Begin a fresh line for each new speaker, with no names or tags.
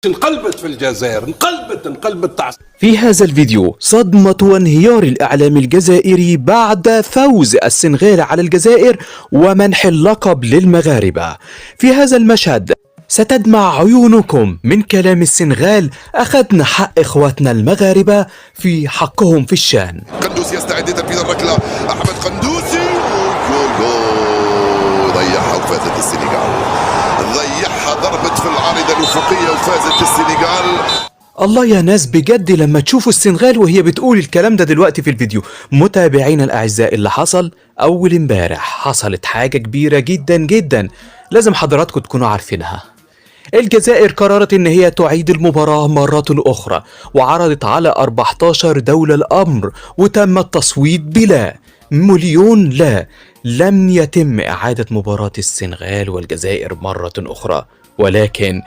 انقلبت في الجزائر، انقلبت.
في هذا الفيديو صدمة وانهيار الإعلام الجزائري بعد فوز السنغال على الجزائر ومنح اللقب للمغاربة. في هذا المشهد ستدمع عيونكم من كلام السنغال: أخذنا حق إخواتنا المغاربة في حقهم في الشان.
قندوسي يستعد لتنفيذ الركلة، أحمد قندوسي ضيعها وفازت السنغال، ضيعها ضربت في العارضة الأفقية وفازت السنغال.
الله يا ناس، بجد لما تشوفوا السنغال وهي بتقول الكلام ده دلوقتي في الفيديو. متابعينا الأعزاء، اللي حصل أول امبارح حصلت حاجة كبيرة جدا جدا لازم حضراتكم تكونوا عارفينها. الجزائر قررت ان هي تعيد المباراة مرة اخرى، وعرضت على 14 دولة الامر، وتم التصويت بلا مليون لا. لم يتم اعادة مباراة السنغال والجزائر مرة اخرى، ولكن